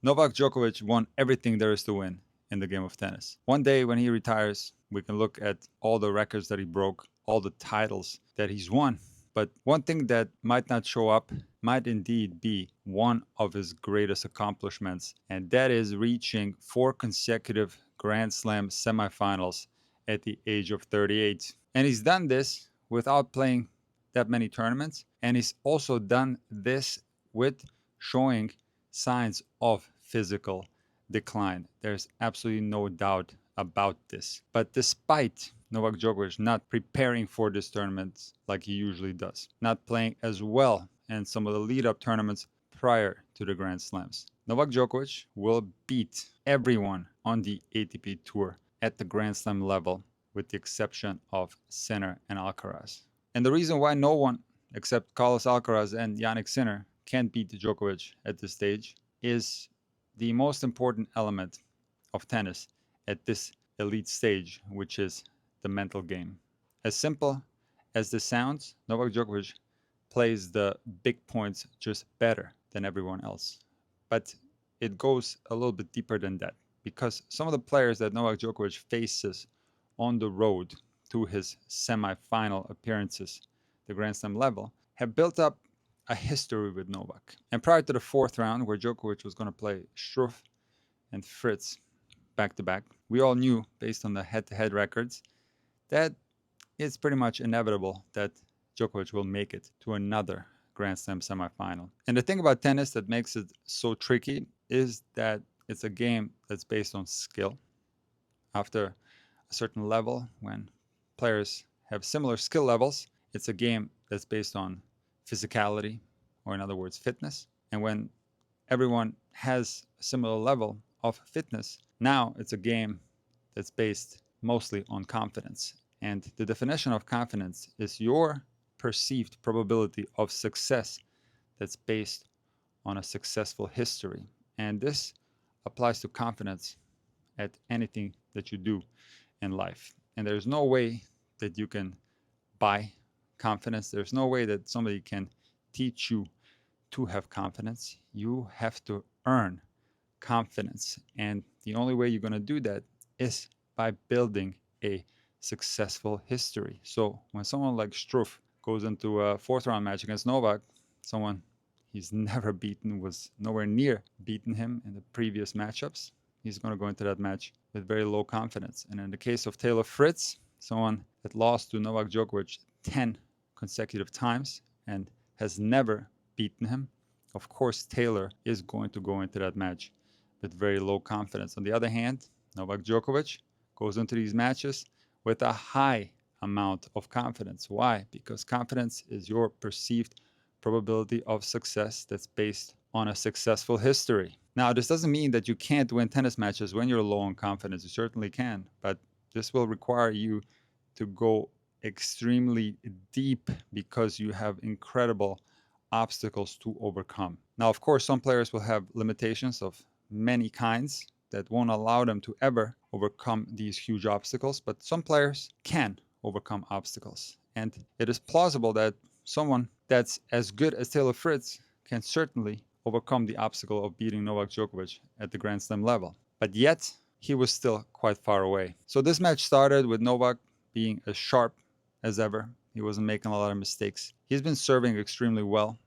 Novak Djokovic won everything there is to win in the game of tennis. One day when he retires, we can look at all the records that he broke, all the titles that he's won. But one thing that might not show up might indeed be one of his greatest accomplishments, and that is reaching 4 consecutive Grand Slam semifinals at the age of 38. And he's done this without playing that many tournaments, and he's also done this with showing signs of physical decline. There's absolutely no doubt about this. But despite Novak Djokovic not preparing for this tournament like he usually does, not playing as well in some of the lead-up tournaments prior to the Grand Slams, Novak Djokovic will beat everyone on the ATP Tour at the Grand Slam level, with the exception of Sinner and Alcaraz. And the reason why no one except Carlos Alcaraz and Yannick Sinner can't beat Djokovic at this stage is the most important element of tennis at this elite stage, which is the mental game. As simple as this sounds, Novak Djokovic plays the big points just better than everyone else. But it goes a little bit deeper than that, because some of the players that Novak Djokovic faces on the road to his semi-final appearances, the Grand Slam level, have built up a history with Novak. And prior to the fourth round, where Djokovic was going to play Struff and Fritz back to back, we all knew, based on the head-to-head records, that it's pretty much inevitable that Djokovic will make it to another Grand Slam semifinal. And the thing about tennis that makes it so tricky is that it's a game that's based on skill. After a certain level, when players have similar skill levels, it's a game that's based on physicality, or in other words, fitness. And when everyone has a similar level of fitness, now it's a game that's based mostly on confidence. And the definition of confidence is your perceived probability of success that's based on a successful history. And this applies to confidence at anything that you do in life. And there's no way that you can buy confidence. There's no way that somebody can teach you to have confidence. You have to earn confidence. And the only way you're going to do that is by building a successful history. So when someone like Struff goes into a fourth round match against Novak, someone he's never beaten, was nowhere near beaten him in the previous matchups, he's going to go into that match with very low confidence. And in the case of Taylor Fritz, someone that lost to Novak Djokovic 10 consecutive times and has never beaten him, of course Taylor is going to go into that match with very low confidence. On the other hand, Novak Djokovic goes into these matches with a high amount of confidence. Why? Because confidence is your perceived probability of success that's based on a successful history. Now, this doesn't mean that you can't win tennis matches when you're low on confidence. You certainly can, but this will require you to go extremely deep because you have incredible obstacles to overcome. Now, of course, some players will have limitations of many kinds that won't allow them to ever overcome these huge obstacles, but some players can overcome obstacles. And it is plausible that someone that's as good as Taylor Fritz can certainly overcome the obstacle of beating Novak Djokovic at the Grand Slam level. But yet, he was still quite far away. So this match started with Novak being as sharp as ever. He wasn't making a lot of mistakes. He's been serving extremely well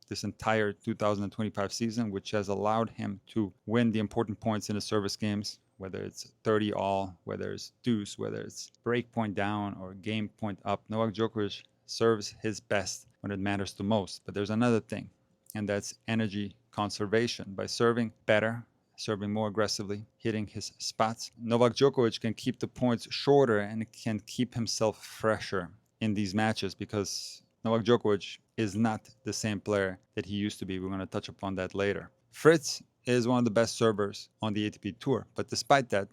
this entire 2025 season, which has allowed him to win the important points in the service games, whether it's 30 all, whether it's deuce, whether it's break point down or game point up. Novak Djokovic serves his best when it matters the most. But there's another thing, and that's energy conservation. By serving better, serving more aggressively, hitting his spots, Novak Djokovic can keep the points shorter and can keep himself fresher in these matches, because Novak Djokovic is not the same player that he used to be. We're going to touch upon that later. Fritz is one of the best servers on the ATP Tour, but despite that,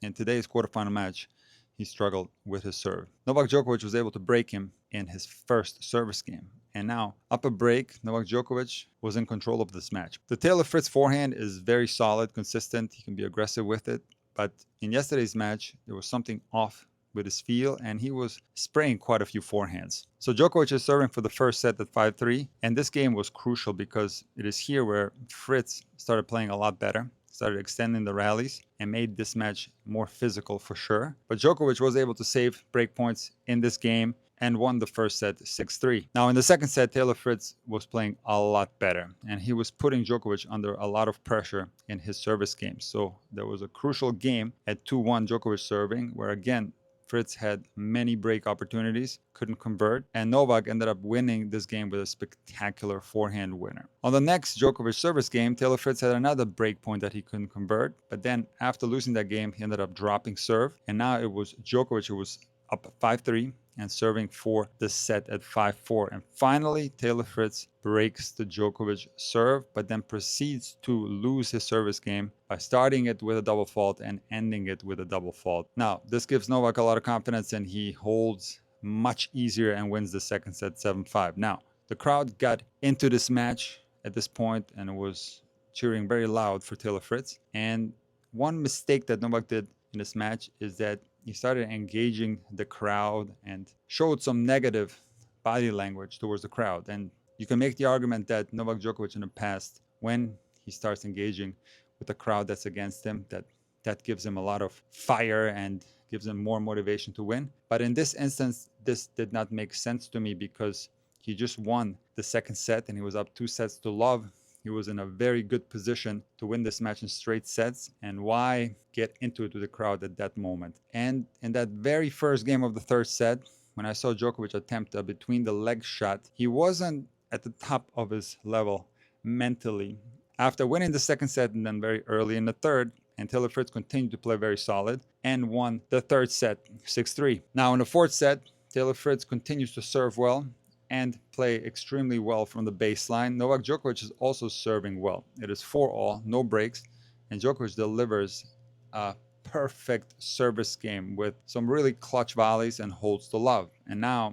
in today's quarterfinal match, he struggled with his serve. Novak Djokovic was able to break him in his first service game. And now, up a break, Novak Djokovic was in control of this match. The Taylor Fritz forehand is very solid, consistent. He can be aggressive with it. But in yesterday's match, there was something off with his feel, and he was spraying quite a few forehands. So Djokovic is serving for the first set at 5-3, and this game was crucial because it is here where Fritz started playing a lot better, started extending the rallies, and made this match more physical for sure. But Djokovic was able to save break points in this game and won the first set 6-3. Now in the second set, Taylor Fritz was playing a lot better, and he was putting Djokovic under a lot of pressure in his service game. So there was a crucial game at 2-1 Djokovic serving, where again Fritz had many break opportunities, couldn't convert, and Novak ended up winning this game with a spectacular forehand winner. On the next Djokovic service game, Taylor Fritz had another break point that he couldn't convert, but then after losing that game, he ended up dropping serve, and now it was Djokovic who was up 5-3 and serving for the set at 5-4. And finally, Taylor Fritz breaks the Djokovic serve, but then proceeds to lose his service game by starting it with a double fault and ending it with a double fault. Now, this gives Novak a lot of confidence, and he holds much easier and wins the second set 7-5. Now, the crowd got into this match at this point and was cheering very loud for Taylor Fritz. And one mistake that Novak did in this match is that he started engaging the crowd and showed some negative body language towards the crowd. And you can make the argument that Novak Djokovic in the past, when he starts engaging with the crowd that's against him, that gives him a lot of fire and gives him more motivation to win. But in this instance, this did not make sense to me because he just won the second set and he was up 2-0. He was in a very good position to win this match in straight sets, and why get into it with the crowd at that moment? And in that very first game of the third set, when I saw Djokovic attempt a between the leg shot, he wasn't at the top of his level mentally. After winning the second set and then very early in the third, and Taylor Fritz continued to play very solid and won the third set 6-3. Now in the fourth set, Taylor Fritz continues to serve well and play extremely well from the baseline. Novak Djokovic is also serving well. It is 4-all, no breaks, and Djokovic delivers a perfect service game with some really clutch volleys and holds the love. And now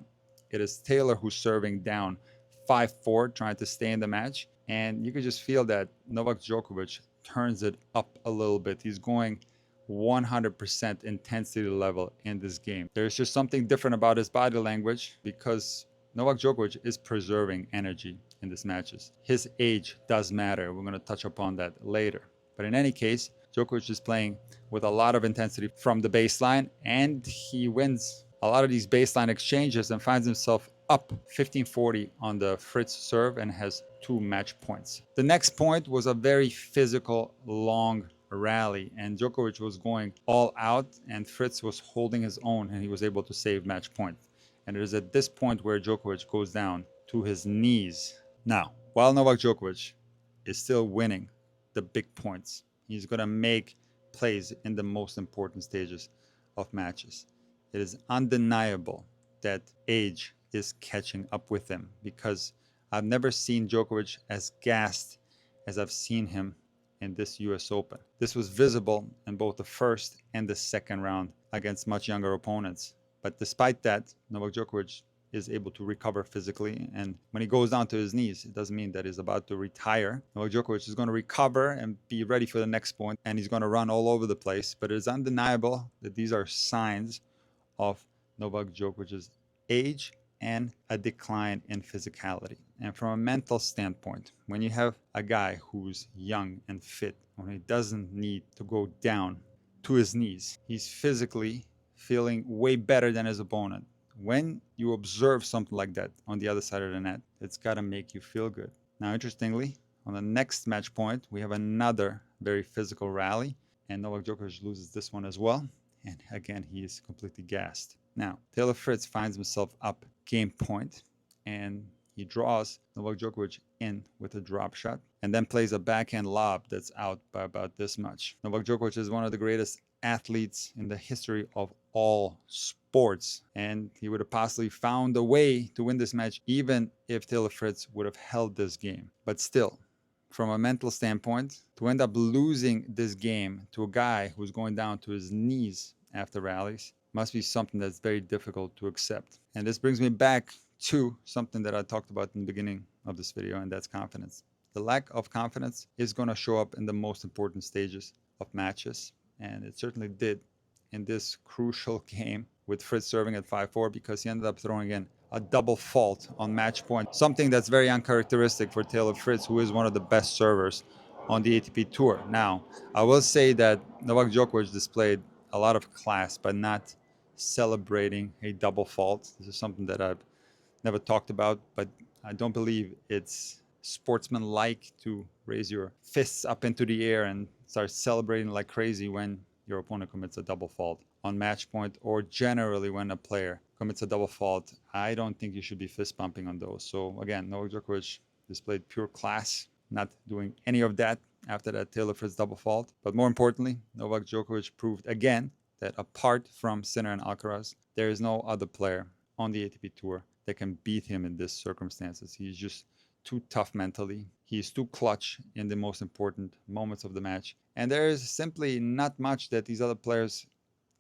it is Taylor who's serving down 5-4, trying to stay in the match. And you can just feel that Novak Djokovic turns it up a little bit. He's going 100% intensity level in this game. There's just something different about his body language because Novak Djokovic is preserving energy in these matches. His age does matter. We're going to touch upon that later. But in any case, Djokovic is playing with a lot of intensity from the baseline, and he wins a lot of these baseline exchanges and finds himself up 15-40 on the Fritz serve and has 2 match points. The next point was a very physical, long rally, and Djokovic was going all out, and Fritz was holding his own, and he was able to save match point. And it is at this point where Djokovic goes down to his knees. Now, while Novak Djokovic is still winning the big points, he's going to make plays in the most important stages of matches. It is undeniable that age is catching up with him because I've never seen Djokovic as gassed as I've seen him in this US Open. This was visible in both the first and the second round against much younger opponents. But despite that, Novak Djokovic is able to recover physically. And when he goes down to his knees, it doesn't mean that he's about to retire. Novak Djokovic is going to recover and be ready for the next point, and he's going to run all over the place. But it is undeniable that these are signs of Novak Djokovic's age and a decline in physicality. And from a mental standpoint, when you have a guy who's young and fit, when he doesn't need to go down to his knees, he's physically feeling way better than his opponent. When you observe something like that on the other side of the net, it's got to make you feel good. Now, interestingly, on the next match point, we have another very physical rally, and Novak Djokovic loses this one as well. And again, he is completely gassed. Now, Taylor Fritz finds himself up game point, and he draws Novak Djokovic in with a drop shot, and then plays a backhand lob that's out by about this much. Novak Djokovic is one of the greatest athletes in the history of all sports, and he would have possibly found a way to win this match even if Taylor Fritz would have held this game. But still, from a mental standpoint, to end up losing this game to a guy who's going down to his knees after rallies must be something that's very difficult to accept. And this brings me back to something that I talked about in the beginning of this video, and that's confidence. The lack of confidence is going to show up in the most important stages of matches, and it certainly did in this crucial game with Fritz serving at 5-4 because he ended up throwing in a double fault on match point, something that's very uncharacteristic for Taylor Fritz, who is one of the best servers on the ATP Tour. Now, I will say that Novak Djokovic displayed a lot of class, but not celebrating a double fault. This is something that I've never talked about, but I don't believe it's sportsmanlike to raise your fists up into the air and start celebrating like crazy when your opponent commits a double fault on match point, or generally when a player commits a double fault. I don't think you should be fist pumping on those. So again, Novak Djokovic displayed pure class, not doing any of that after that Taylor Fritz double fault. But more importantly, Novak Djokovic proved again that apart from Sinner and Alcaraz, there is no other player on the ATP Tour that can beat him in these circumstances. He's just too tough mentally. He's too clutch in the most important moments of the match. And there is simply not much that these other players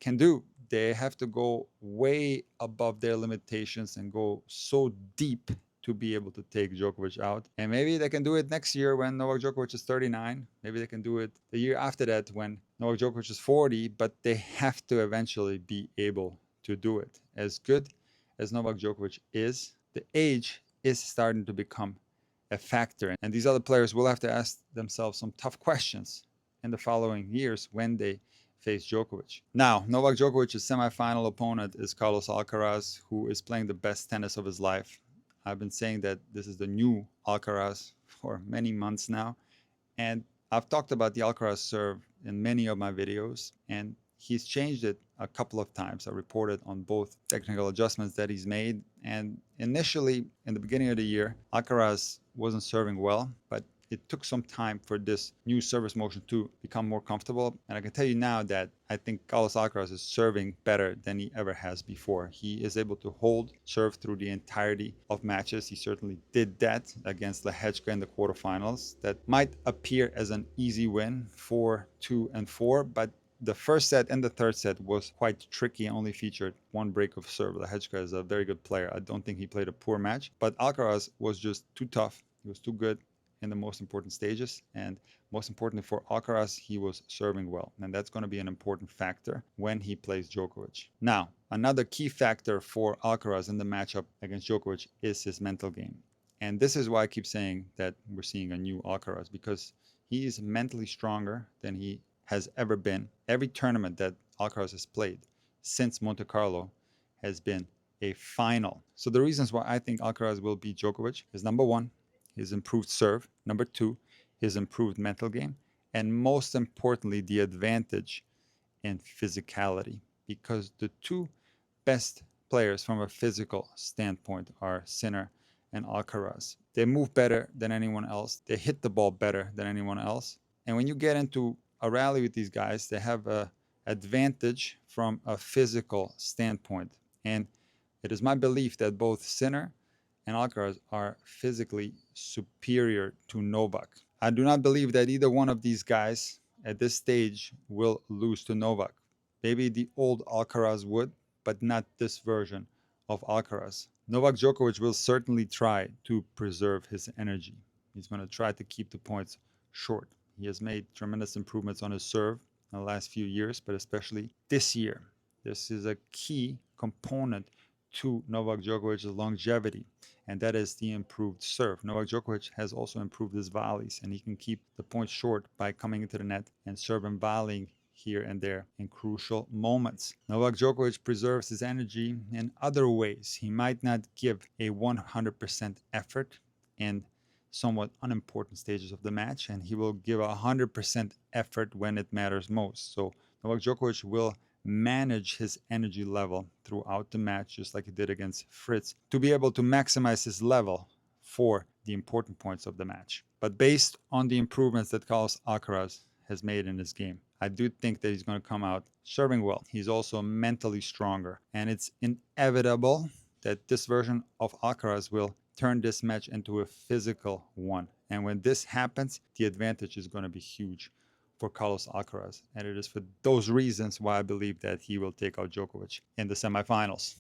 can do. They have to go way above their limitations and go so deep to be able to take Djokovic out. And maybe they can do it next year when Novak Djokovic is 39. Maybe they can do it the year after that when Novak Djokovic is 40, but they have to eventually be able to do it. As good as Novak Djokovic is, the age is starting to become a factor. And these other players will have to ask themselves some tough questions in the following years when they face Djokovic. Now, Novak Djokovic's semifinal opponent is Carlos Alcaraz, who is playing the best tennis of his life. I've been saying that this is the new Alcaraz for many months now. And I've talked about the Alcaraz serve in many of my videos, and he's changed it a couple of times. I reported on both technical adjustments that he's made. And initially, in the beginning of the year, Alcaraz wasn't serving well, but it took some time for this new service motion to become more comfortable. And I can tell you now that I think Carlos Alcaraz is serving better than he ever has before. He is able to hold serve through the entirety of matches. He certainly did that against Lehecka in the quarterfinals. That might appear as an easy win, 4-2 and 4, but the first set and the third set was quite tricky, only featured one break of serve. Lehecka is a very good player. I don't think he played a poor match, but Alcaraz was just too tough. He was too good in the most important stages, and most importantly for Alcaraz, he was serving well, and that's going to be an important factor when he plays Djokovic. Now, another key factor for Alcaraz in the matchup against Djokovic is his mental game, and this is why I keep saying that we're seeing a new Alcaraz, because he is mentally stronger than he has ever been. Every tournament that Alcaraz has played since Monte Carlo has been a final. So the reasons why I think Alcaraz will beat Djokovic is number one, his improved serve, number two, his improved mental game, and most importantly, the advantage in physicality, because the two best players from a physical standpoint are Sinner and Alcaraz. They move better than anyone else. They hit the ball better than anyone else. And when you get into a rally with these guys, they have an advantage from a physical standpoint. And it is my belief that both Sinner and Alcaraz are physically superior to Novak. I do not believe that either one of these guys at this stage will lose to Novak. Maybe the old Alcaraz would, but not this version of Alcaraz. Novak Djokovic will certainly try to preserve his energy. He's going to try to keep the points short. He has made tremendous improvements on his serve in the last few years, but especially this year. This is a key component to Novak Djokovic's longevity, and that is the improved serve. Novak Djokovic has also improved his volleys, and he can keep the points short by coming into the net and serve and volleying here and there in crucial moments. Novak Djokovic preserves his energy in other ways. He might not give a 100% effort in somewhat unimportant stages of the match, and he will give 100% effort when it matters most. So Novak Djokovic will manage his energy level throughout the match, just like he did against Fritz, to be able to maximize his level for the important points of the match. But based on the improvements that Carlos Alcaraz has made in his game, I do think that he's going to come out serving well. He's also mentally stronger, and it's inevitable that this version of Alcaraz will turn this match into a physical one. And when this happens, the advantage is going to be huge for Carlos Alcaraz. And it is for those reasons why I believe that he will take out Djokovic in the semifinals.